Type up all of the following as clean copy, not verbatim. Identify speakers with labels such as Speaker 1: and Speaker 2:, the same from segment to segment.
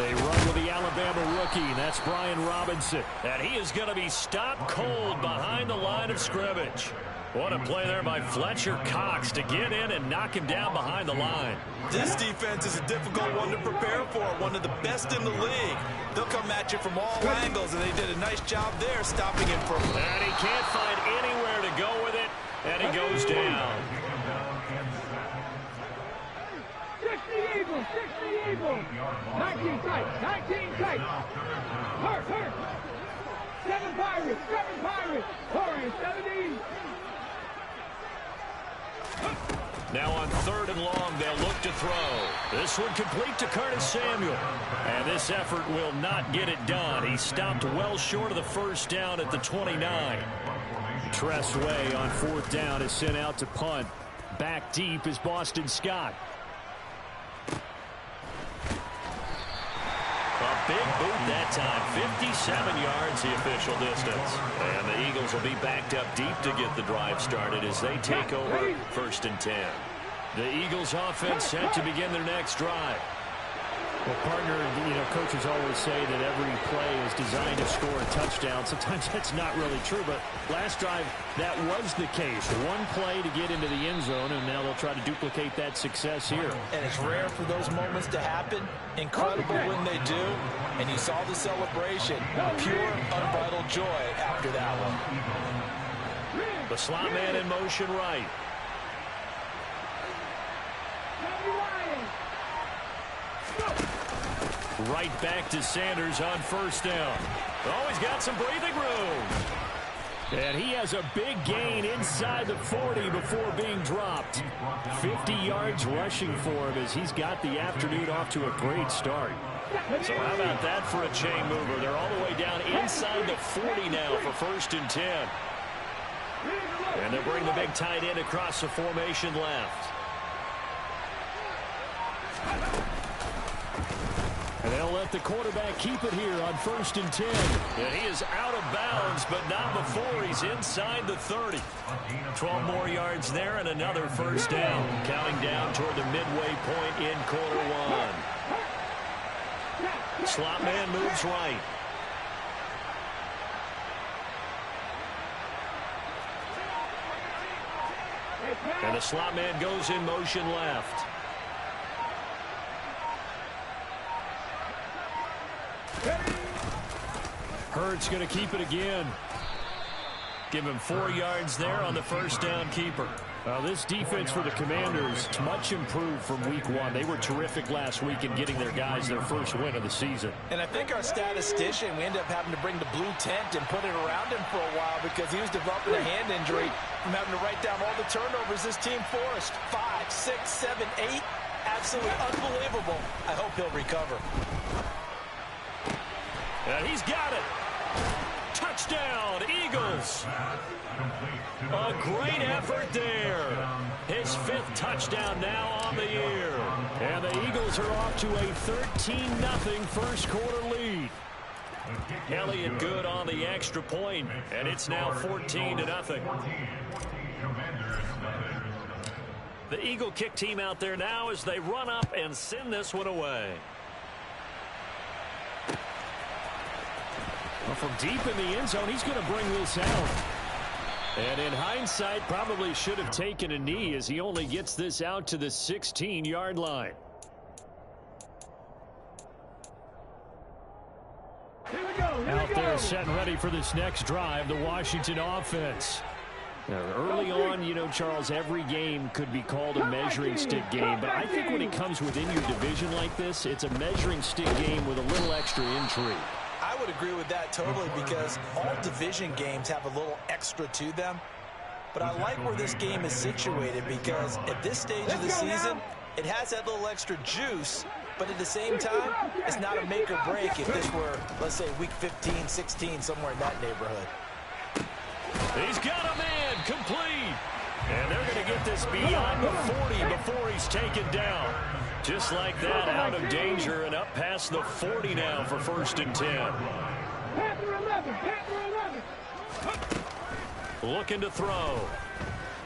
Speaker 1: They run with the Alabama rookie. That's Brian Robinson. And he is going to be stopped cold behind the line of scrimmage. What a play there by Fletcher Cox to get in and knock him down behind the line.
Speaker 2: This defense is a difficult one to prepare for, one of the best in the league. They'll come at you from all angles, and they did a nice job there stopping him from...
Speaker 1: And he can't find anywhere to go with it, and he goes down.
Speaker 3: 60 Eagles, 60 Eagles. 19 tight, 19 tight. Hurt. 7 Pirates, 7 Pirates. Torrance, 17.
Speaker 1: Now on 3rd and long, they'll look to throw. This one complete to Curtis Samuel. And this effort will not get it done. He stopped well short of the first down at the 29. Tress Way on 4th down is sent out to punt. Back deep is Boston Scott. A big boot that time. 57 yards the official distance. And the Eagles will be backed up deep to get the drive started as they take over 1st and 10. The Eagles offense set to begin their next drive. Well, partner, coaches always say that every play is designed to score a touchdown. Sometimes that's not really true, but last drive, that was the case. One play to get into the end zone, and now they'll try to duplicate that success here.
Speaker 2: And it's rare for those moments to happen. Incredible when they do. And you saw the celebration. Pure, unbridled joy after that one.
Speaker 1: The slot man in motion right. Right back to Sanders on 1st down. Oh, he's got some breathing room. And he has a big gain inside the 40 before being dropped. 50 yards rushing for him as he's got the afternoon off to a great start. So how about that for a chain mover? They're all the way down inside the 40 now for 1st and 10. And they'll bring the big tight end across the formation left. And they'll let the quarterback keep it here on 1st and 10. And he is out of bounds, but not before he's inside the 30. 12 more yards there and another 1st down. Counting down toward the midway point in quarter 1. Slot man moves right. And the slot man goes in motion left. Hurts going to keep it again. Give him 4 yards there on the 1st down keeper. This defense for the Commanders is much improved from week 1. They were terrific last week in getting their guys their first win of the season.
Speaker 2: And I think our statistician, we ended up having to bring the blue tent and put it around him for a while because he was developing a hand injury from having to write down all the turnovers this team forced. 5, 6, 7, 8. Absolutely unbelievable. I hope he'll recover.
Speaker 1: And he's got it. Touchdown, Eagles. A great effort there. His 5th touchdown now on the year. And the Eagles are off to a 13-0 first quarter lead. Elliott good on the extra point, and it's now 14-0. The Eagle kick team out there now as they run up and send this one away. Well, from deep in the end zone, he's going to bring this out. And in hindsight, probably should have taken a knee as he only gets this out to the 16-yard line. Out there set and ready for this next drive, the Washington offense. Now, early on, Charles, every game could be called a measuring stick game. But I think when it comes within your division like this, it's a measuring stick game with a little extra intrigue.
Speaker 2: I would agree with that totally because all division games have a little extra to them. But I like where this game is situated because at this stage of the season, it has that little extra juice. But at the same time, it's not a make or break if this were, let's say, week 15, 16, somewhere in that neighborhood.
Speaker 1: He's got a man complete. And they're going to get this beyond the 40 before he's taken down. Just like that, out of danger and up past the 40 now for 1st and 10. Looking to throw.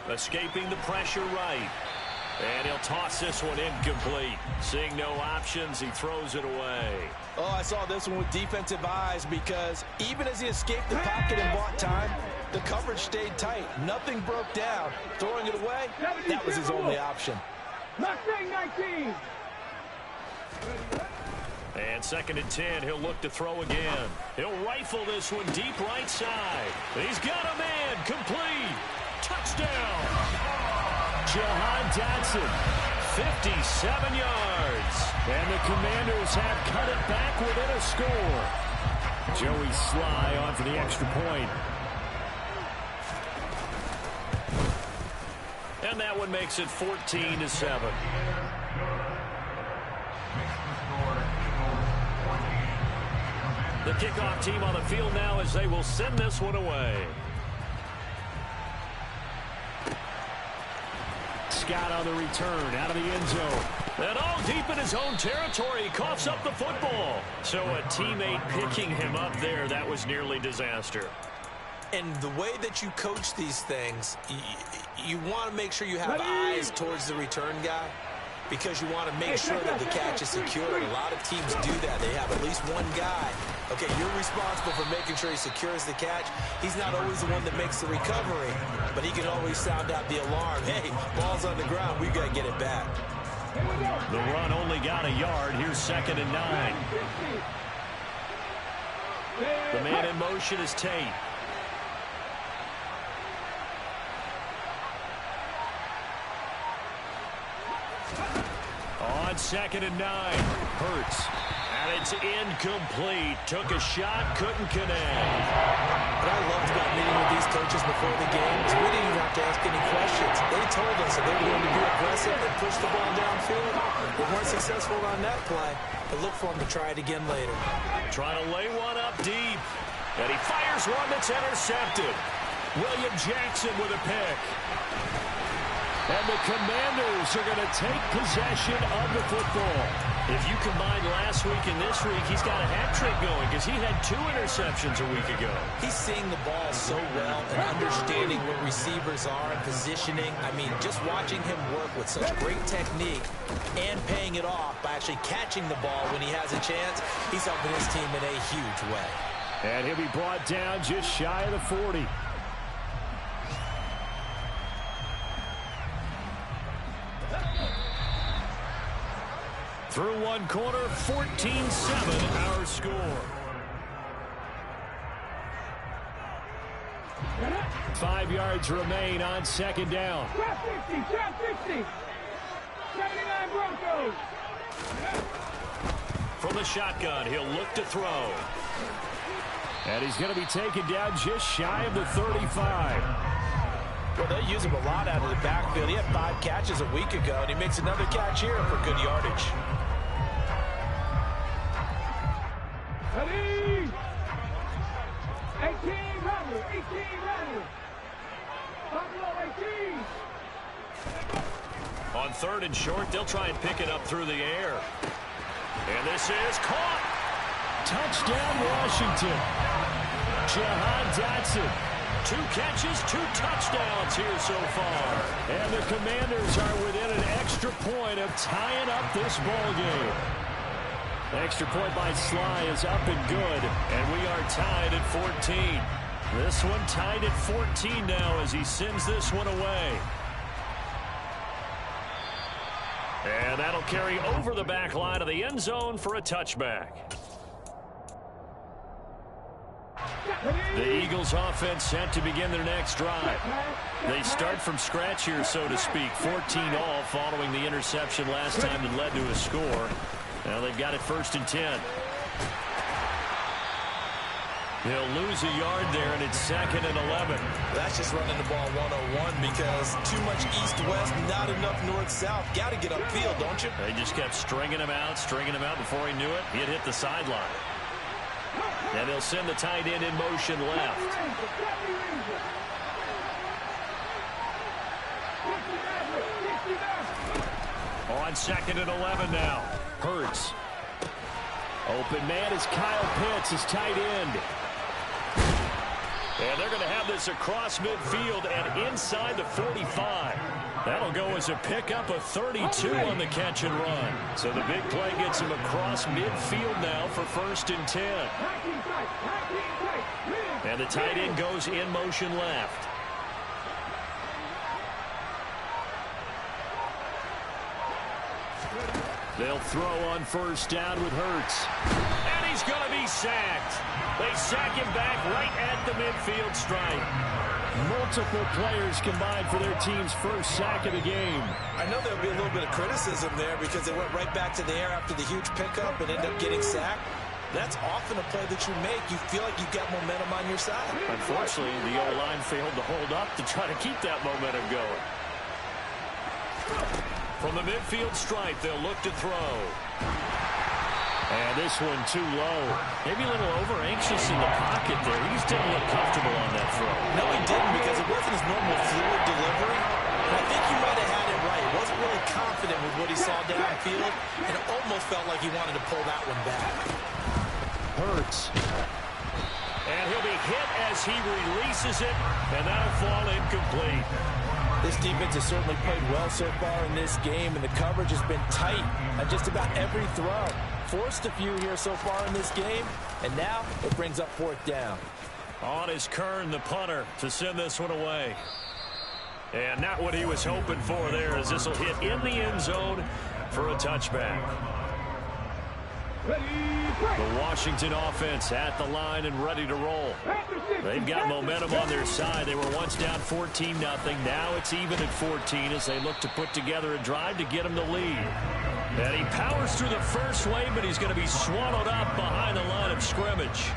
Speaker 1: Escaping the pressure right. And he'll toss this one incomplete. Seeing no options, he throws it away.
Speaker 2: Oh, I saw this one with defensive eyes because even as he escaped the pocket and bought time, the coverage stayed tight. Nothing broke down. Throwing it away, that was his only option.
Speaker 3: Mustang 19.
Speaker 1: And 2nd and 10, he'll look to throw again. He'll rifle this one deep right side. He's got a man, complete. Touchdown. Jahan Dotson, 57 yards. And the Commanders have cut it back within a score. Joey Sly on for the extra point. And that one makes it 14-7. The kickoff team on the field now as they will send this one away. Scott on the return out of the end zone. And all deep in his own territory, he coughs up the football. So a teammate picking him up there, that was nearly disaster.
Speaker 2: And the way that you coach these things, you want to make sure you have eyes towards the return guy because you want to make sure that the catch is secured. A lot of teams do that. They have at least one guy. Okay, you're responsible for making sure he secures the catch. He's not always the one that makes the recovery, but he can always sound out the alarm. Hey, ball's on the ground. We've got to get it back.
Speaker 1: The run only got a yard. Here's 2nd and 9. The man in motion is Tate. On 2nd and 9, Hurts. And it's incomplete. Took a shot, couldn't connect.
Speaker 2: What I loved about meeting with these coaches before the game is we didn't even have to ask any questions. They told us that they were going to be aggressive and push the ball downfield. We weren't successful on that play, but look for them to try it again later.
Speaker 1: Trying to lay one up deep. And he fires one that's intercepted. William Jackson with a pick. And the Commanders are going to take possession of the football. If you combine last week and this week, he's got a hat trick going because he had 2 interceptions a week ago.
Speaker 2: He's seeing the ball so well and understanding where receivers are and positioning. I mean, just watching him work with such great technique and paying it off by actually catching the ball when he has a chance, he's helping his team in a huge way.
Speaker 1: And he'll be brought down just shy of the 40. Through one quarter, 14-7, our score. 5 yards remain on 2nd down.
Speaker 3: Trap 50, trap 50. 79 Broncos.
Speaker 1: From the shotgun, he'll look to throw. And he's going to be taken down just shy of the 35.
Speaker 2: Well, they use him a lot out of the backfield. He had 5 catches a week ago, and he makes another catch here for good yardage.
Speaker 3: Ready? 18 runner, 18 runner. Buffalo 18.
Speaker 1: On 3rd and short, they'll try and pick it up through the air. And this is caught. Touchdown, Washington. Jahan Dotson. 2 catches, 2 touchdowns here so far. And the Commanders are within an extra point of tying up this ball game. Extra point by Sly is up and good, and we are tied at 14. This one tied at 14 now as he sends this one away. And that'll carry over the back line of the end zone for a touchback. The Eagles offense set to begin their next drive. They start from scratch here, so to speak. 14-all following the interception last time that led to a score. Now they've got it 1st and 10. They'll lose a yard there, and it's 2nd and 11.
Speaker 2: That's just running the ball 101 because too much east-west, not enough north-south. Got to get upfield, don't you?
Speaker 1: They just kept stringing him out before he knew it. He had hit the sideline. And they'll send the tight end in motion left. On 2nd and 11 now. Hurts. Open man is Kyle Pitts, his tight end. And they're going to have this across midfield and inside the 45. That'll go as a pickup of 32 on the catch and run. So the big play gets him across midfield now for 1st and 10. And the tight end goes in motion left. They'll throw on 1st down with Hurts. And he's going to be sacked. They sack him back right at the midfield stripe. Multiple players combined for their team's first sack of the game.
Speaker 2: I know there'll be a little bit of criticism there because they went right back to the air after the huge pickup and ended up getting sacked. That's often a play that you make. You feel like you've got momentum on your side.
Speaker 1: Unfortunately, the O-line failed to hold up to try to keep that momentum going. From the midfield stripe, they'll look to throw. And this one too low. Maybe a little over-anxious in the pocket there. He just didn't look comfortable on that throw.
Speaker 2: No, he didn't because it wasn't his normal fluid delivery. And I think he might have had it right. He wasn't really confident with what he saw downfield, and it almost felt like he wanted to pull that one back.
Speaker 1: Hurts. And he'll be hit as he releases it, and that'll fall incomplete.
Speaker 2: This defense has certainly played well so far in this game, and the coverage has been tight on just about every throw. Forced a few here so far in this game, and now it brings up 4th down.
Speaker 1: On is Kern, the punter, to send this one away. And not what he was hoping for there, as this will hit in the end zone for a touchback. The Washington offense at the line and ready to roll. They've got momentum on their side. They were once down 14-0. Now it's even at 14 as they look to put together a drive to get them the lead. And he powers through the first wave, but he's going to be swallowed up behind the line of scrimmage.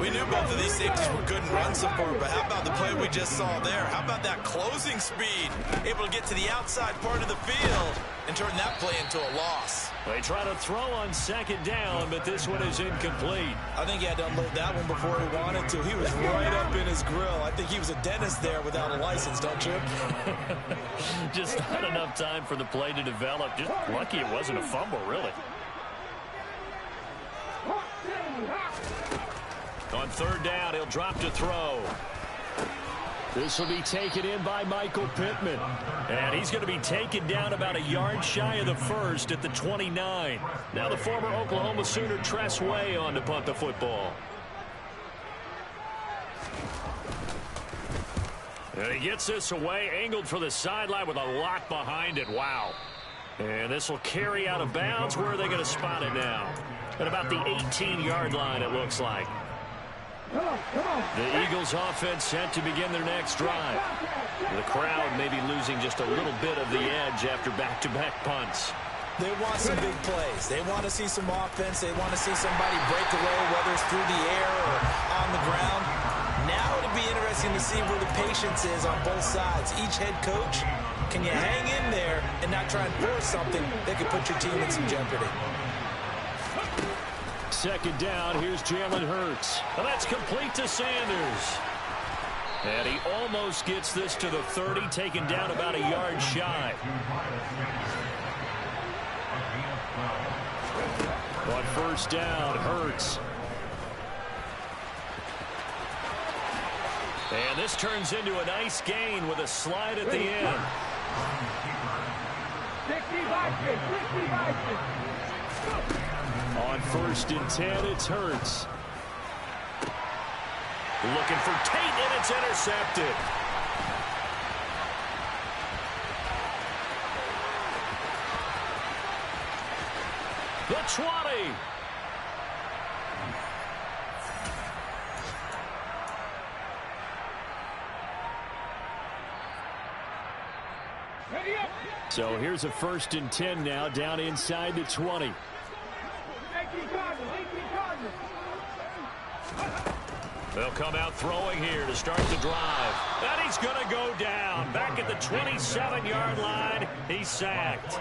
Speaker 2: We knew both of these safeties were good in run support, but how about the play we just saw there? How about that closing speed? Able to get to the outside part of the field and turn that play into a loss.
Speaker 1: They try to throw on 2nd down, but this one is incomplete.
Speaker 2: I think he had to unload that one before he wanted to. He was right up in his grill. I think he was a dentist there without a license, don't you?
Speaker 1: Just not enough time for the play to develop. Just lucky it wasn't a fumble, really. On 3rd down, he'll drop to throw. This will be taken in by Michael Pittman. And he's going to be taken down about a yard shy of the 1st at the 29. Now the former Oklahoma Sooner Tress Way on to punt the football. And he gets this away, angled for the sideline with a lot behind it. Wow. And this will carry out of bounds. Where are they going to spot it now? At about the 18-yard line, it looks like. The Eagles offense set to begin their next drive. The crowd may be losing just a little bit of the edge after back-to-back punts.
Speaker 2: They want some big plays. They want to see some offense. They want to see somebody break away, whether it's through the air or on the ground. Now it'll be interesting to see where the patience is on both sides. Each head coach, can you hang in there and not try and force something that could put your team in some jeopardy?
Speaker 1: 2nd down, here's Jalen Hurts. And that's complete to Sanders. And he almost gets this to the 30, taken down about a yard shy. On 1st down, Hurts. And this turns into a nice gain with a slide at the end.
Speaker 3: 60
Speaker 1: On 1st and 10, it's Hurts. Looking for Tate, and it's intercepted. The 20. So here's a 1st and 10 now, down inside the 20. They'll come out throwing here to start the drive. And he's going to go down. Back at the 27-yard line, he's sacked.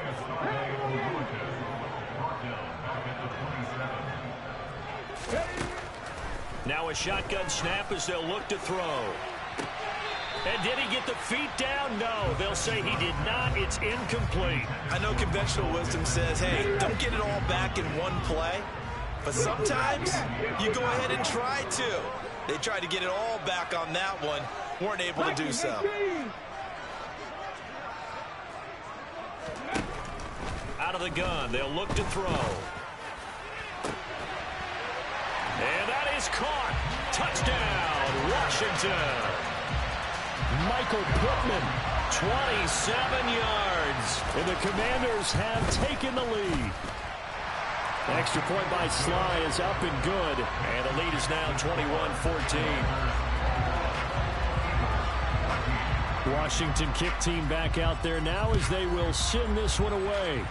Speaker 1: Now a shotgun snap as they'll look to throw. And did he get the feet down? No, they'll say he did not. It's incomplete.
Speaker 2: I know conventional wisdom says, hey, don't get it all back in one play. But sometimes you go ahead and try to. They tried to get it all back on that one. Weren't able to do so.
Speaker 1: Out of the gun, they'll look to throw. And that is caught. Touchdown, Washington. Michael Pittman, 27 yards. And the Commanders have taken the lead. Extra point by Sly is up and good. And the lead is now 21-14. Washington kick team back out there now as they will send this one away.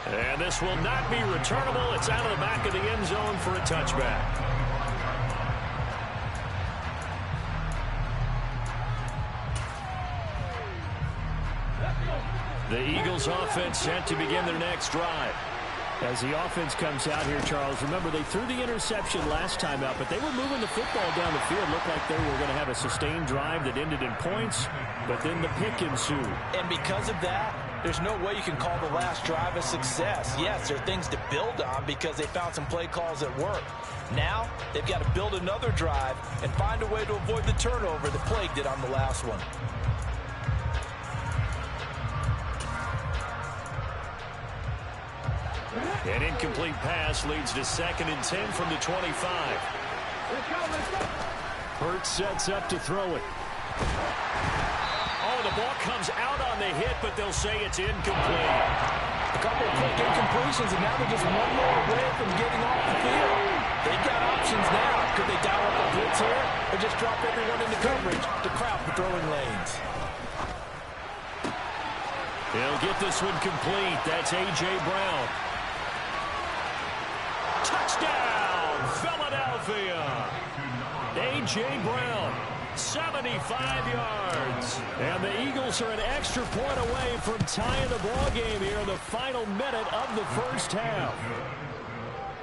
Speaker 1: And this will not be returnable. It's out of the back of the end zone for a touchback. The Eagles offense set to begin their next drive. As the offense comes out here, Charles, remember they threw the interception last time out, but they were moving the football down the field. Looked like they were going to have a sustained drive that ended in points, but then the pick ensued.
Speaker 2: And because of that, there's no way you can call the last drive a success. Yes, there are things to build on because they found some play calls that work. Now, they've got to build another drive and find a way to avoid the turnover that plagued it on the last one.
Speaker 1: An incomplete pass leads to 2nd and 10 from the 25. Hurts sets up to throw it. Oh, the ball comes out on the hit, but they'll say it's incomplete.
Speaker 2: A couple of quick incompletions, and now they're just one more away from getting off the field. They've got options now. Could they dial up a blitz here or just drop everyone into coverage to crowd the throwing lanes?
Speaker 1: He'll get this one complete. That's A.J. Brown. Touchdown, Philadelphia. A.J. Brown, 75 yards. And the Eagles are an extra point away from tying the ball game here in the final minute of the first half.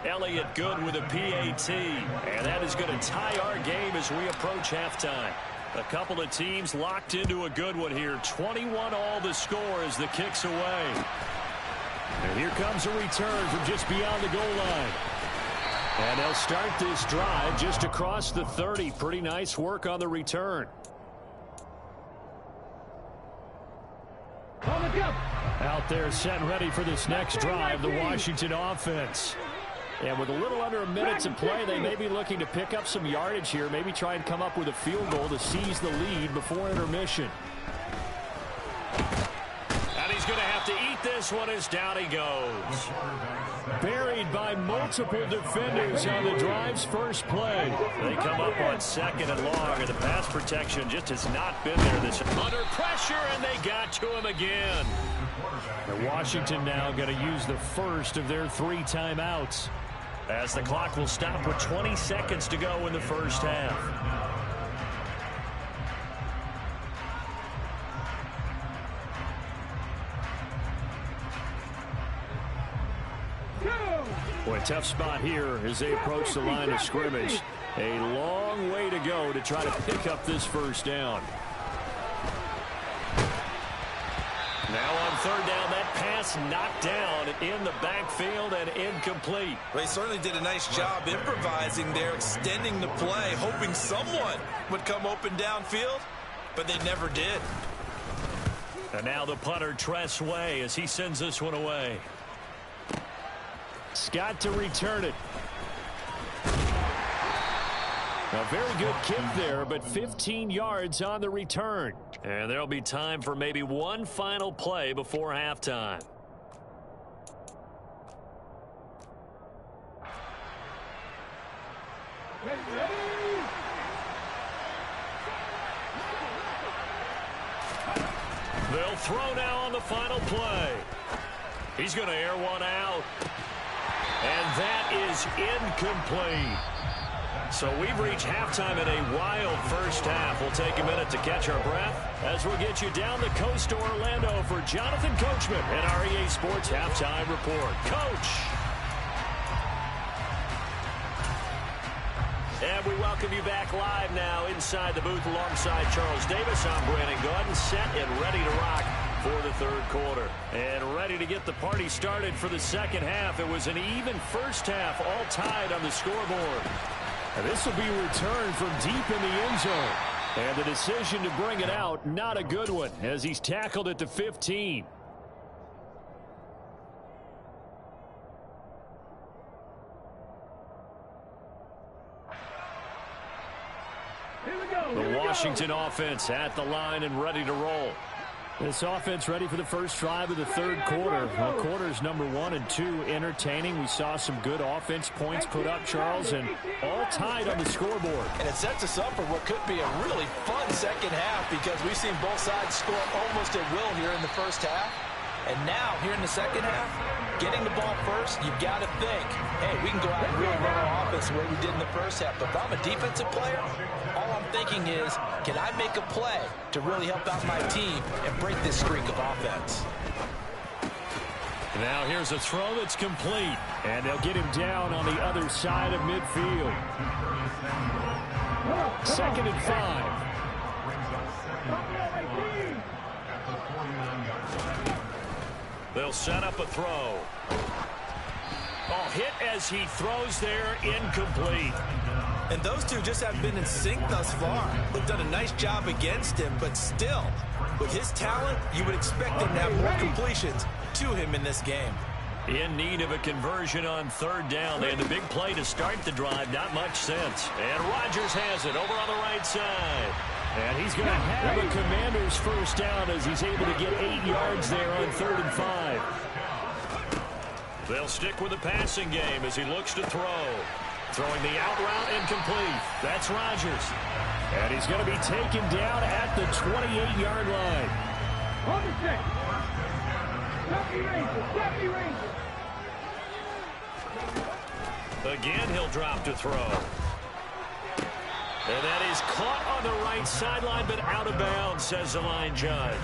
Speaker 1: Elliott Good with a PAT. And that is going to tie our game as we approach halftime. A couple of teams locked into a good one here. 21 all the score as the kick's away. And here comes a return from just beyond the goal line. And they'll start this drive just across the 30. Pretty nice work on the return. Out there set and ready for this next drive, the Washington offense. And with a little under a minute to play, they may be looking to pick up some yardage here, maybe try and come up with a field goal to seize the lead before intermission. And he's going to have to eat this one as down he goes. Buried by multiple defenders on the drive's first play. They come up on 2nd and long, and the pass protection just has not been there this under pressure, and they got to him again. And Washington now going to use the first of their 3 timeouts, as the clock will stop with 20 seconds to go in the first half. Boy, tough spot here as they approach the line of scrimmage. A long way to go to try to pick up this first down. Now on 3rd down, that pass knocked down in the backfield and incomplete.
Speaker 2: They certainly did a nice job improvising there, extending the play, hoping someone would come open downfield, but they never did.
Speaker 1: And now the punter, Tress Way, as he sends this one away. Scott to return it. A very good kick there, but 15 yards on the return. And there'll be time for maybe one final play before halftime. They'll throw now on the final play. He's going to air one out. And that is incomplete. So we've reached halftime in a wild first half. We'll take a minute to catch our breath as we'll get you down the coast to Orlando for Jonathan Coachman and our EA Sports Halftime Report. Coach. And we welcome you back live now inside the booth alongside Charles Davis. I'm Brandon Gaudin, set and ready to rock for the third quarter. And ready to get the party started for the second half. It was an even first half, all tied on the scoreboard.
Speaker 4: And this will be returned from deep in the end zone. And the decision to bring it out, not a good one, as he's tackled at the 15. The Washington offense at the line and ready to roll. This offense ready for the first drive of the third quarter. Well, quarters number 1 and 2 entertaining. We saw some good offense points put up, Charles, and all tied on the scoreboard.
Speaker 2: And it sets us up for what could be a really fun second half because we've seen both sides score almost at will here in the first half. And now, here in the second half, getting the ball first, you've got to think, hey, we can go out and really run our offense the way we did in the first half. But if I'm a defensive player, all I'm thinking is, can I make a play to really help out my team and break this streak of offense?
Speaker 4: Now here's a throw that's complete. And they'll get him down on the other side of midfield. 2nd and 5.
Speaker 1: They'll set up a throw. Oh, hit as he throws there, incomplete.
Speaker 2: And those two just have been in sync thus far. They've done a nice job against him, but still, with his talent, you would expect him to have more completions to him in this game.
Speaker 1: In need of a conversion on third down. They had the big play to start the drive. Not much sense. And Rodgers has it over on the right side.
Speaker 4: And he's going to have a Commander's first down as he's able to get 8 yards there on 3rd and 5.
Speaker 1: They'll stick with the passing game as he looks to throw. Throwing the out route incomplete. That's Rodgers.
Speaker 4: And he's going to be taken down at the 28-yard line.
Speaker 3: On the check. Stop Rangers.
Speaker 1: Again, he'll drop to throw. And that is caught on the right sideline, but out of bounds, says the line judge.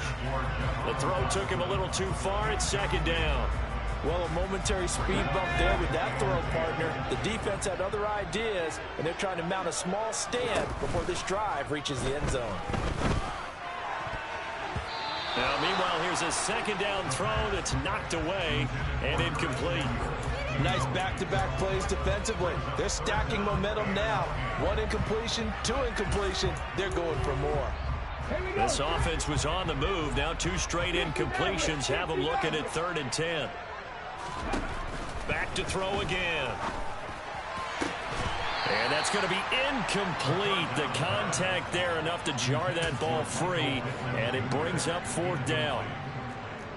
Speaker 1: The throw took him a little too far. It's 2nd down.
Speaker 2: Well, a momentary speed bump there with that throw, partner. The defense had other ideas, and they're trying to mount a small stand before this drive reaches the end zone.
Speaker 1: Now, meanwhile, here's a 2nd down throw that's knocked away and incomplete.
Speaker 2: Nice back-to-back plays defensively. They're stacking momentum now. 1 incompletion, 2 incompletion. They're going for more.
Speaker 1: This offense was on the move. Now 2 straight incompletions have them looking at 3rd and 10. Back to throw again. And that's going to be incomplete. The contact there enough to jar that ball free. And it brings up 4th down.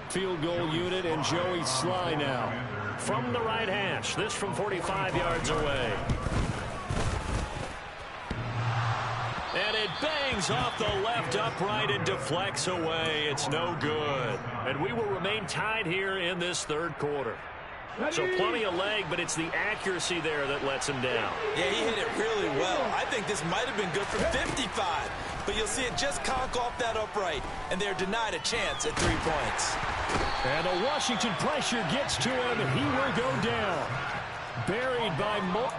Speaker 4: Field goal unit and Joey Sly now.
Speaker 1: From the right hash, this from 45 yards away. And it bangs off the left upright and deflects away. It's no good. And we will remain tied here in this third quarter. So plenty of leg, but it's the accuracy there that lets him down.
Speaker 2: Yeah, he hit it really well. I think this might have been good for 55. But you'll see it just conk off that upright, and they're denied a chance at 3 points.
Speaker 4: And the Washington pressure gets to him, and he will go down. Buried by Moore.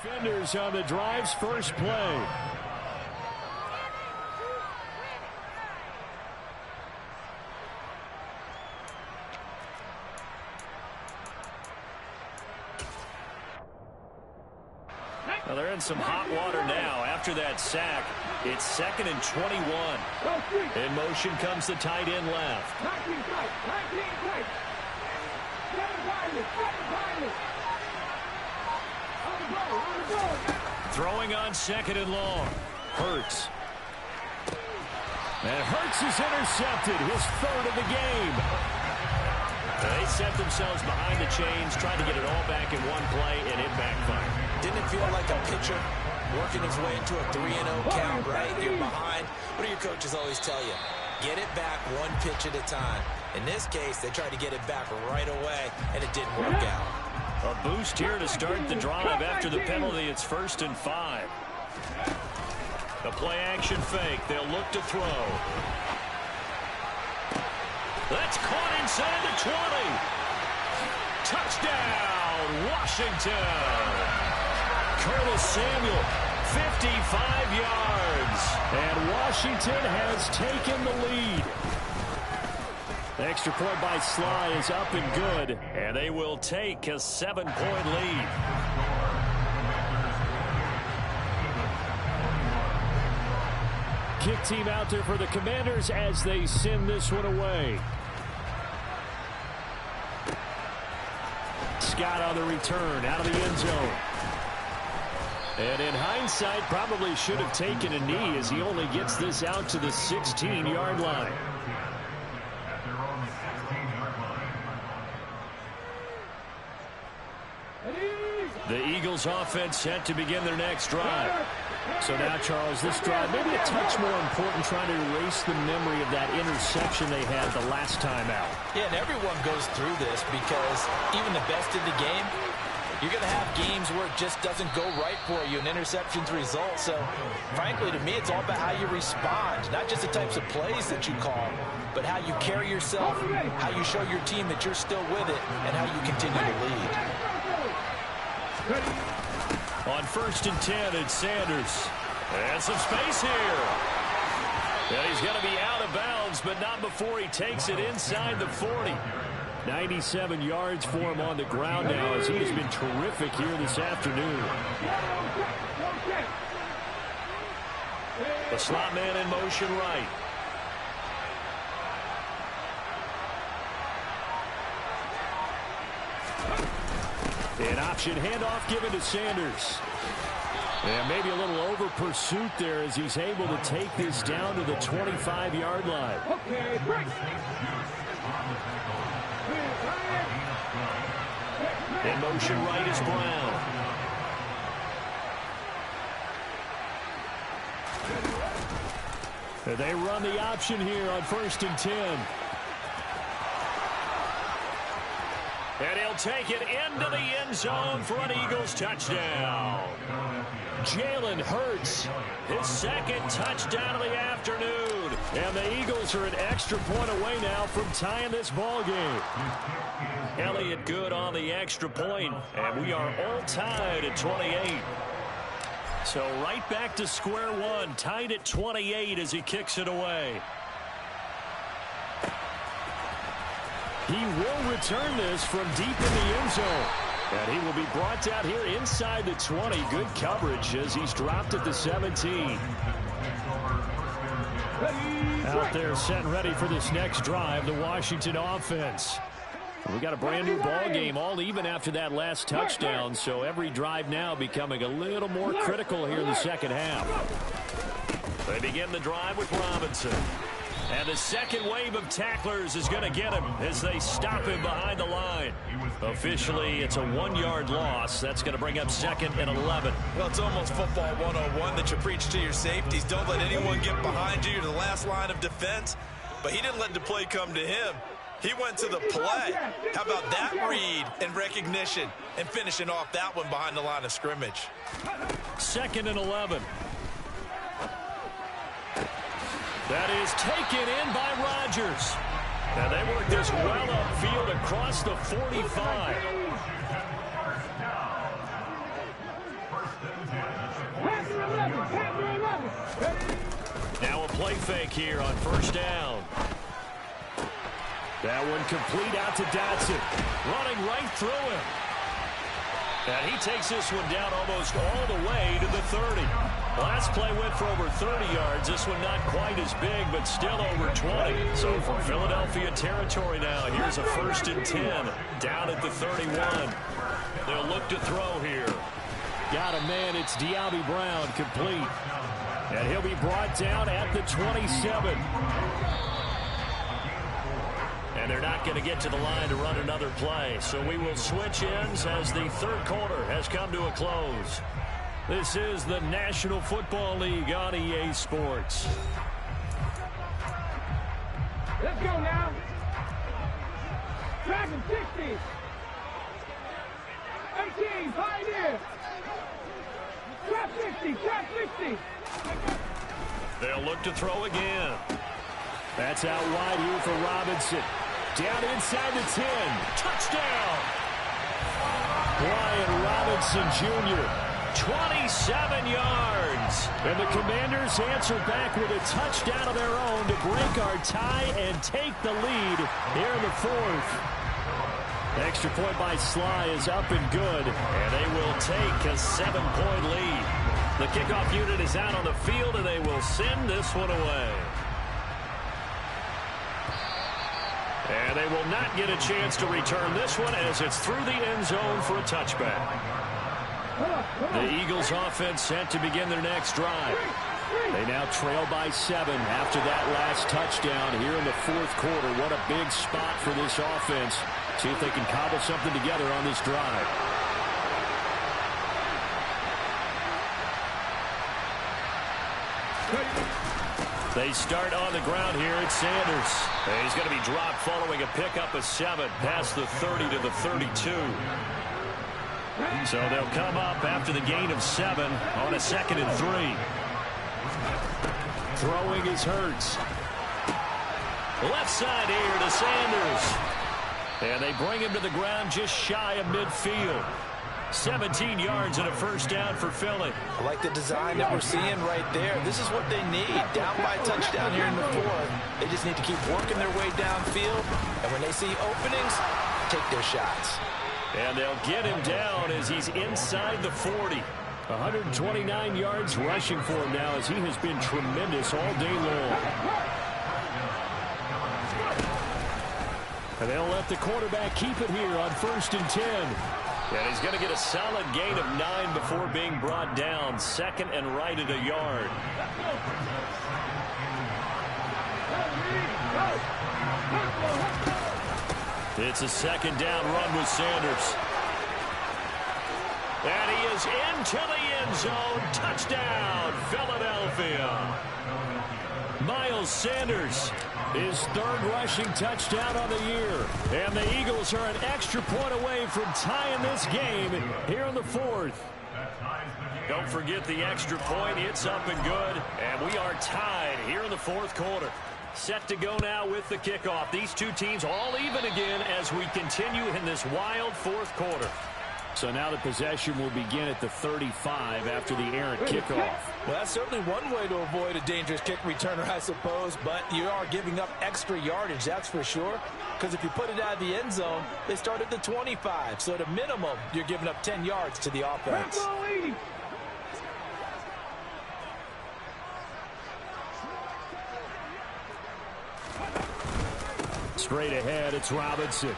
Speaker 4: Defenders on the drive's first play.
Speaker 1: Well, they're in some hot water now. After that sack, it's 2nd and 21. In motion comes the tight end left. Throwing on 2nd and long. Hurts.
Speaker 4: And Hurts is intercepted, his 3rd of the game.
Speaker 1: They set themselves behind the chains, trying to get it all back in one play, and it backfired.
Speaker 2: Didn't it feel like a pitcher working his way into a 3-0 count, right? You're behind. What do your coaches always tell you? Get it back 1 pitch at a time. In this case, they tried to get it back right away, and it didn't work out.
Speaker 1: A boost here to start the drive after the penalty. It's 1st and 5. A play-action fake. They'll look to throw. That's caught inside the 20. Touchdown, Washington. Curtis Samuel, 55 yards.
Speaker 4: And Washington has taken the lead. The extra point by Sly is up and good.
Speaker 1: And they will take a 7-point lead.
Speaker 4: Kick team out there for the Commanders as they send this one away. Scott on the return out of the end zone. And in hindsight, probably should have taken a knee as he only gets this out to the 16-yard line. The Eagles offense set to begin their next drive. So now, Charles, this drive maybe a touch more important, trying to erase the memory of that interception they had the last time out.
Speaker 2: Yeah, and everyone goes through this because even the best in the game, you're going to have games where it just doesn't go right for you, and interceptions result. So, frankly, to me, it's all about how you respond, not just the types of plays that you call, but how you carry yourself, how you show your team that you're still with it, and how you continue to lead.
Speaker 1: On 1st and 10, it's Sanders. And some space here. And he's going to be out of bounds, but not before he takes it inside the 40.
Speaker 4: 97 yards for him on the ground now as he has been terrific here this afternoon.
Speaker 1: The slot man in motion right.
Speaker 4: An option handoff given to Sanders. And maybe a little over pursuit there as he's able to take this down to the 25-yard line.
Speaker 3: Okay, break.
Speaker 1: In motion right is Brown.
Speaker 4: They run the option here on 1st and 10.
Speaker 1: And he'll take it into the end zone for an Eagles touchdown. Jalen Hurts, his second touchdown of the afternoon. And the Eagles are an extra point away now from tying this ball game. Elliott good on the extra point, and we are all tied at 28. So right back to square one, tied at 28 as he kicks it away. He will return this from deep in the end zone. And he will be brought down here inside the 20. Good coverage as he's dropped at the 17. Out there set and ready for this next drive, the Washington offense. We got a brand new ball game, all even after that last touchdown. So every drive now becoming a little more critical here in the second half. They begin the drive with Robinson. And the second wave of tacklers is going to get him as they stop him behind the line. Officially, it's a 1-yard loss. That's going to bring up 2nd and 11.
Speaker 2: Well, it's almost football 101 that you preach to your safeties. Don't let anyone get behind you. You're the last line of defense. But he didn't let the play come to him. He went to the play. How about that read and recognition and finishing off that one behind the line of scrimmage?
Speaker 1: 2nd and 11. That is taken in by Rodgers. And they work this well upfield across the 45. Now a play fake here on 1st down.
Speaker 4: That one complete out to Dotson.
Speaker 1: Running right through him. And he takes this one down almost all the way to the 30. Last play went for over 30 yards. This one not quite as big, but still over 20. So from Philadelphia territory now, here's a 1st and 10 down at the 31. They'll look to throw here.
Speaker 4: Got a man. It's De'Ami Brown, complete. And he'll be brought down at the 27.
Speaker 1: And they're not going to get to the line to run another play. So we will switch ends as the third quarter has come to a close. This is the National Football League on EA Sports.
Speaker 3: Let's go now. Dragon 60. 18, Pioneer. Trap 60, trap 60.
Speaker 1: They'll look to throw again.
Speaker 4: That's out wide here for Robinson. Down inside the 10. Touchdown! Brian Robinson Jr., 27 yards. And the Commanders answer back with a touchdown of their own to break our tie and take the lead here in the fourth. Extra point by Sly is up and good. And they will take a 7-point lead. The kickoff unit is out on the field, and they will send this one away. And they will not get a chance to return this one as it's through the end zone for a touchback. The Eagles offense set to begin their next drive. They now trail by 7 after that last touchdown here in the fourth quarter. What a big spot for this offense. See if they can cobble something together on this drive. They start on the ground here. It's Sanders. And he's going to be dropped following a pickup of 7 past the 30 to the 32. So they'll come up after the gain of 7 on a 2nd and 3. Throwing is Hurts. Left side here to Sanders. And they bring him to the ground just shy of midfield. 17 yards and a first down for Philly.
Speaker 2: I like the design that we're seeing right there. This is what they need. Down by a touchdown here in the fourth. They just need to keep working their way downfield. And when they see openings, take their shots.
Speaker 4: And they'll get him down as he's inside the 40. 129 yards rushing for him now as he has been tremendous all day long. And they'll let the quarterback keep it here on 1st and 10. And he's going to get a solid gain of 9 before being brought down. 2nd and right at a yard. It's a 2nd down run with Sanders. And he is into the end zone. Touchdown, Philadelphia. Miles Sanders, his 3rd rushing touchdown on the year. And the Eagles are an extra point away from tying this game here in the fourth. Don't forget the extra point. It's up and good. And we are tied here in the fourth quarter. Set to go now with the kickoff. These two teams all even again as we continue in this wild fourth quarter. So now the possession will begin at the 35 after the errant kickoff.
Speaker 2: Well, that's certainly one way to avoid a dangerous kick returner, I suppose, but you are giving up extra yardage, that's for sure, because if you put it out of the end zone, they start at the 25, so at a minimum, you're giving up 10 yards to the offense.
Speaker 4: Straight ahead, it's Robinson.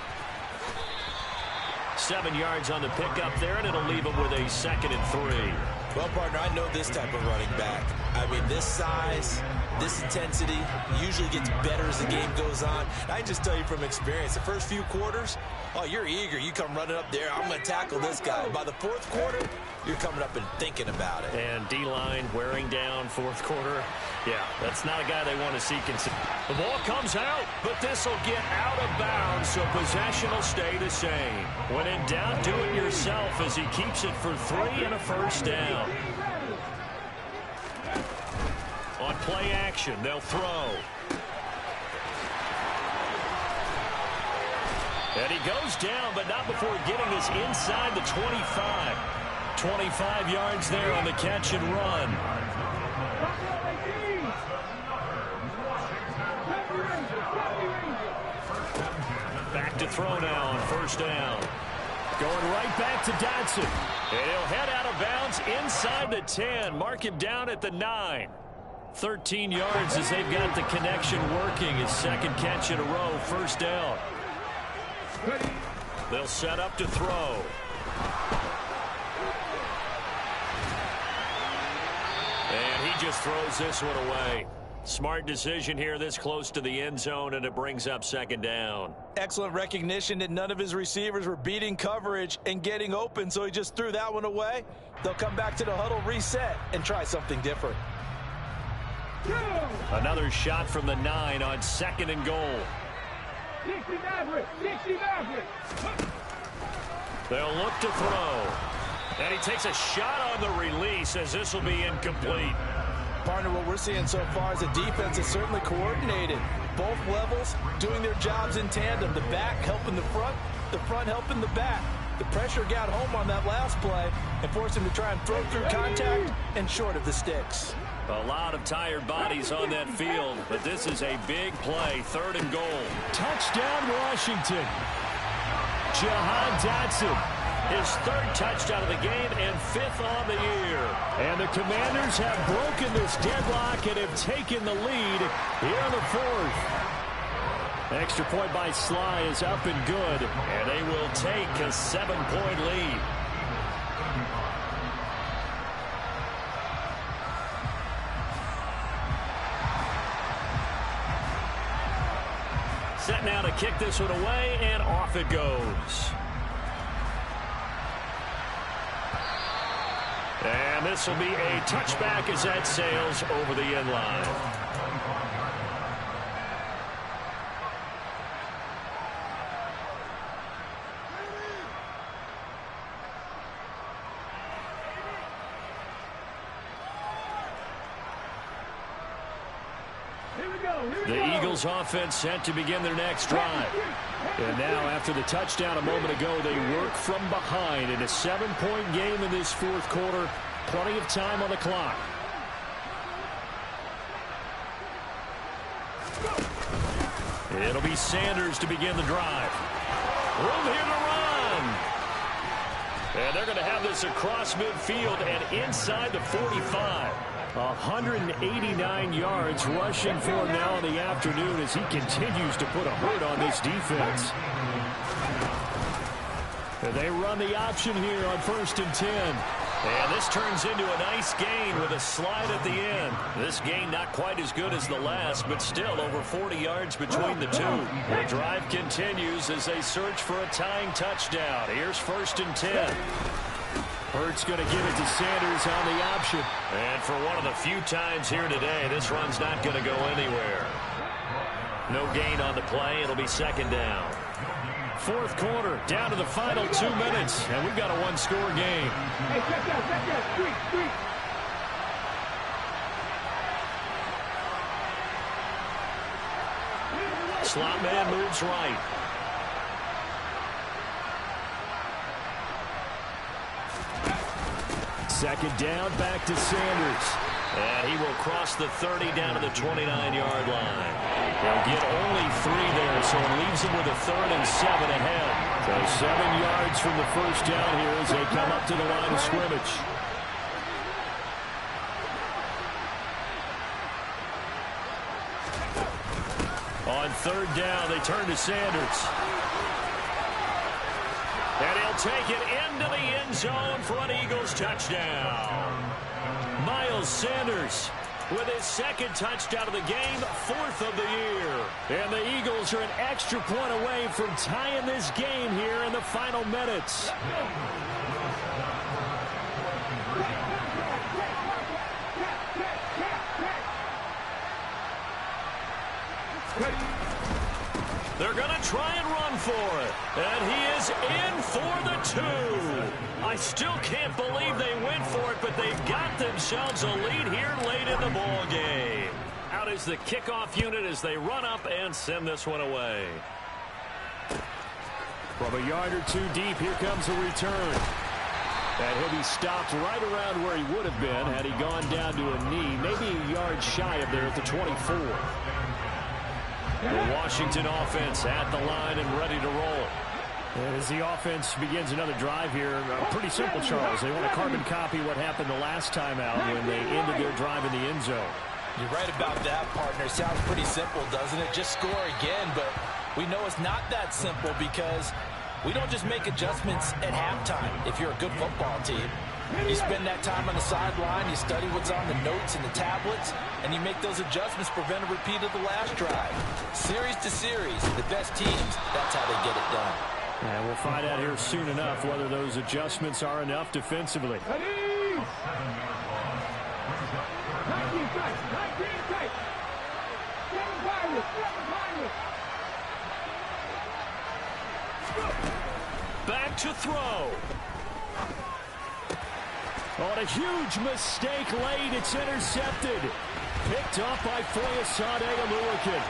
Speaker 4: 7 yards on the pickup there, and it'll leave him with a 2nd and 3.
Speaker 2: Well, partner, I know this type of running back. I mean, this size, this intensity usually gets better as the game goes on. I can just tell you from experience, the first few quarters, oh, you're eager. You come running up there, I'm going to tackle this guy. By the fourth quarter, you're coming up and thinking about it.
Speaker 4: And D-line wearing down fourth quarter. Yeah, that's not a guy they want to see. The ball comes out, but this will get out of bounds, so possession will stay the same. When in doubt, do it yourself as he keeps it for 3 and a first down. On play action, they'll throw. And he goes down, but not before getting this inside the 25. 25 yards there on the catch and run. Back to throw now on first down. Going right back to Dotson. And he'll head out of bounds inside the 10. Mark him down at the 9. 13 yards as they've got the connection working. His 2nd catch in a row, first down. They'll set up to throw. And he just throws this one away. Smart decision here this close to the end zone, and it brings up 2nd down.
Speaker 2: Excellent recognition that none of his receivers were beating coverage and getting open, so he just threw that one away. They'll come back to the huddle, reset, and try something different.
Speaker 4: Another shot from the 9 on 2nd and goal. They'll look to throw. And he takes a shot on the release as this will be incomplete.
Speaker 2: Partner, what we're seeing so far is the defense is certainly coordinated, both levels doing their jobs in tandem. The back helping the front helping the back. The pressure got home on that last play and forced him to try and throw through contact and short of the sticks.
Speaker 1: A lot of tired bodies on that field, but this is a big play, 3rd and goal.
Speaker 4: Touchdown, Washington. Jahan Dotson.
Speaker 1: His 3rd touchdown of the game and 5th on the year.
Speaker 4: And the Commanders have broken this deadlock and have taken the lead here in the 4th. Extra point by Sly is up and good.
Speaker 1: And they will take a 7-point lead. Set now to kick this one away, and off it goes. And this will be a touchback as that sails over the end line. The Eagles offense set to begin their next drive.
Speaker 4: And now after the touchdown a moment ago, they work from behind in a 7-point game in this 4th quarter. Plenty of time on the clock.
Speaker 1: It'll be Sanders to begin the drive. Room here to run. And they're going to have this across midfield and inside the 45.
Speaker 4: 189 yards rushing for him now in the afternoon as he continues to put a hurt on this defense. And they run the option here on 1st and 10.
Speaker 1: And this turns into a nice gain with a slide at the end. This gain not quite as good as the last, but still over 40 yards between the two. The drive continues as they search for a tying touchdown. Here's 1st and 10.
Speaker 4: Hurts going to give it to Sanders on the option.
Speaker 1: And for one of the few times here today, this run's not going to go anywhere. No gain on the play. It'll be 2nd down.
Speaker 4: 4th quarter, down to the final 2 minutes, and we've got a 1-score game.
Speaker 3: Hey, check that. Street.
Speaker 1: Slot man moves right.
Speaker 4: Second down, back to Sanders.
Speaker 1: And he will cross the 30 down to the 29-yard line. They'll get only 3 there, so it leaves them with a 3rd and 7 ahead.
Speaker 4: So 7 yards from the first down here as they come up to the line of scrimmage.
Speaker 1: On 3rd down, they turn to Sanders. And he'll take it into the end zone for an Eagles touchdown. Miles Sanders with his 2nd touchdown of the game, 4th of the year.
Speaker 4: And the Eagles are an extra point away from tying this game here in the final minutes.
Speaker 1: They're going to try and run for it. And he is in for the 2. I still can't believe they went for it, but they've got themselves a lead here late in the ball game. Out is the kickoff unit as they run up and send this one away.
Speaker 4: From a yard or 2 deep, here comes a return. And he'll be stopped right around where he would have been had he gone down to a knee, maybe a yard shy of there at the 24.
Speaker 1: The Washington offense at the line and ready to roll.
Speaker 4: And as the offense begins another drive here, pretty simple, Charles. They want to carbon copy what happened the last time out when they ended their drive in the end zone.
Speaker 2: You're right about that, partner. Sounds pretty simple, doesn't it? Just score again, but we know it's not that simple because we don't just make adjustments at halftime if you're a good football team. You spend that time on the sideline, you study what's on the notes and the tablets, and you make those adjustments, prevent a repeat of the last drive. Series to series, the best teams, that's how they get it done.
Speaker 4: And we'll find out here soon enough whether those adjustments are enough defensively.
Speaker 3: 19 tight. 19 tight. 7 pilots.
Speaker 1: Back to throw.
Speaker 4: On a huge mistake late, it's intercepted. Picked up by Foyesade Oluokun.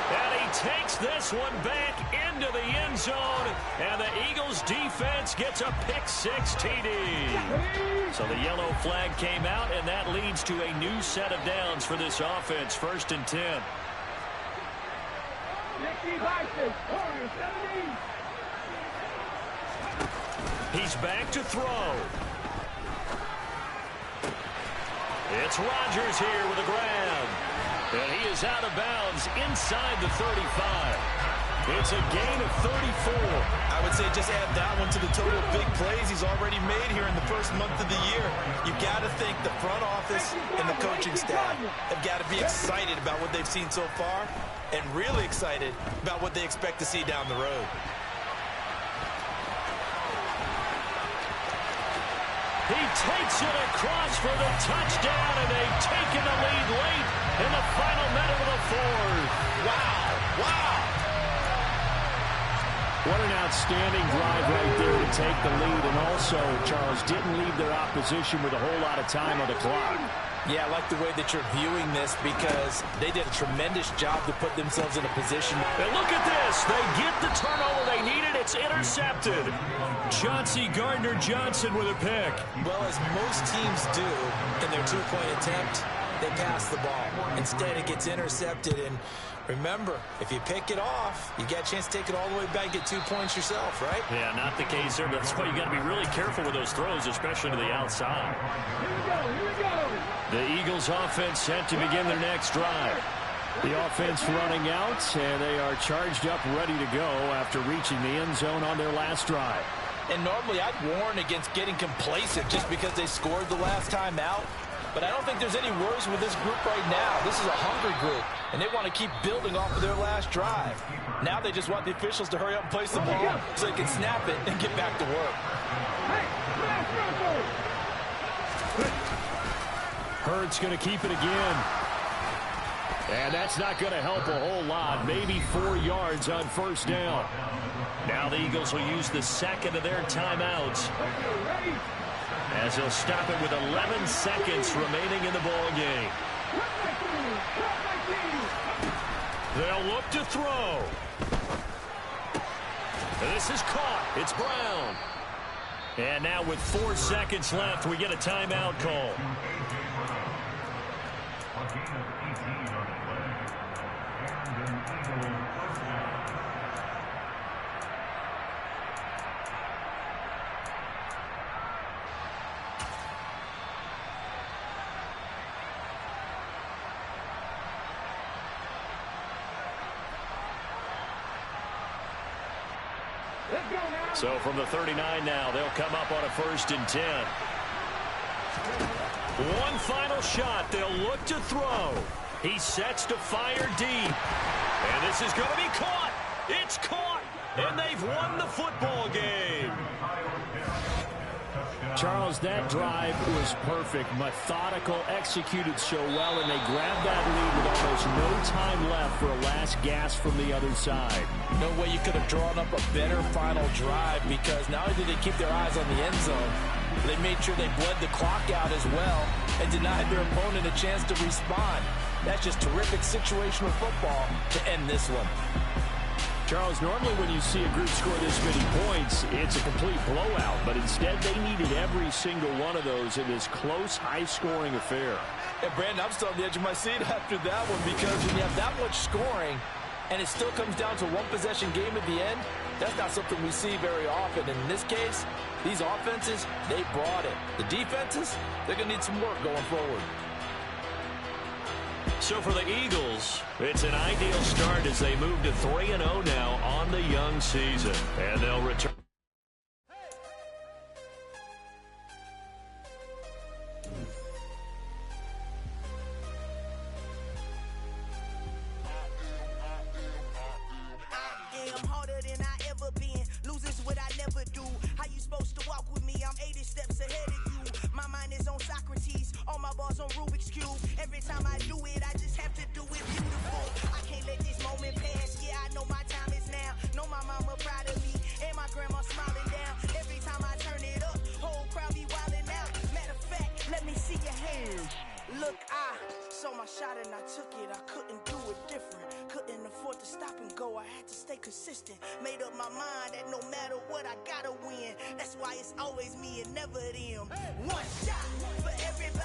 Speaker 1: And he takes this one back into the end zone, and the Eagles defense gets a pick-six TD. So the yellow flag came out, and that leads to a new set of downs for this offense. 1st and 10. He's back to throw. It's Rodgers here with a grab. And he is out of bounds inside the 35. It's a gain of 34.
Speaker 2: I would say just add that one to the total of big plays he's already made here in the first month of the year. You've got to think the front office and the coaching staff have got to be excited about what they've seen so far and really excited about what they expect to see down the road.
Speaker 1: He takes it across for the touchdown, and they've taken the lead late in the final minute of the fourth.
Speaker 2: Wow, wow.
Speaker 4: What an outstanding drive right there to take the lead, and also, Charles, didn't leave their opposition with a whole lot of time on the clock.
Speaker 2: Yeah, I like the way that you're viewing this because they did a tremendous job to put themselves in a position.
Speaker 1: And look at this. They get the turnover they needed. It's intercepted. Chauncey Gardner-Johnson with a pick.
Speaker 2: Well, as most teams do in their two-point attempt, they pass the ball. Instead, it gets intercepted. And remember, if you pick it off, you get a chance to take it all the way back and get 2 points yourself, right?
Speaker 1: Yeah, not the case there. That's why you got to be really careful with those throws, especially to the outside.
Speaker 3: Here we go.
Speaker 1: The Eagles offense set to begin their next drive.
Speaker 4: The offense running out, and they are charged up, ready to go after reaching the end zone on their last drive.
Speaker 2: And normally I'd warn against getting complacent just because they scored the last time out. But I don't think there's any worries with this group right now. This is a hungry group, and they want to keep building off of their last drive. Now they just want the officials to hurry up and place the ball so they can snap it and get back to work.
Speaker 4: Hurts going to keep it again. And that's not going to help a whole lot. Maybe 4 yards on first down.
Speaker 1: Now the Eagles will use the second of their timeouts as they'll stop it with 11 seconds remaining in the ball game. They'll look to throw. This is caught. It's Brown. And now with 4 seconds left, we get a timeout call. So from the 39 now, they'll come up on a 1st and 10. One final shot. They'll look to throw. He sets to fire deep. And this is going to be caught. It's caught. And they've won the football game.
Speaker 4: Charles, that drive was perfect, methodical, executed so well, and they grabbed that lead with almost no time left for a last gasp from the other side.
Speaker 2: No way you could have drawn up a better final drive because not only did they keep their eyes on the end zone, they made sure they bled the clock out as well and denied their opponent a chance to respond. That's just terrific situational football to end this one.
Speaker 4: Charles, normally when you see a group score this many points, it's a complete blowout. But instead, they needed every single one of those in this close, high-scoring affair.
Speaker 2: And, Brandon, I'm still on the edge of my seat after that one because when you have that much scoring and it still comes down to one-possession game at the end, that's not something we see very often. And in this case, these offenses, they brought it. The defenses, they're going to need some work going forward.
Speaker 1: So for the Eagles, it's an ideal start as they move to 3-0 now on the young season. And they'll return.
Speaker 5: I'm harder than I ever been. Losers what I never do. How you supposed to walk with me? I'm 80 steps ahead of you. My mind is on Socrates. All my bars on Rubik's Cube. Every time I do it, I just have to do it beautiful. I can't let this moment pass. Yeah, I know my time is now. Know my mama proud of me. And my grandma smiling down. Every time I turn it up, whole crowd be wilding out. Matter of fact, let me see your hands. Look, I saw my shot and I took it. I couldn't do it different. Couldn't afford to stop and go. I had to stay consistent. Made up my mind that no matter what, I gotta win. That's why it's always me and never them. One shot for everybody.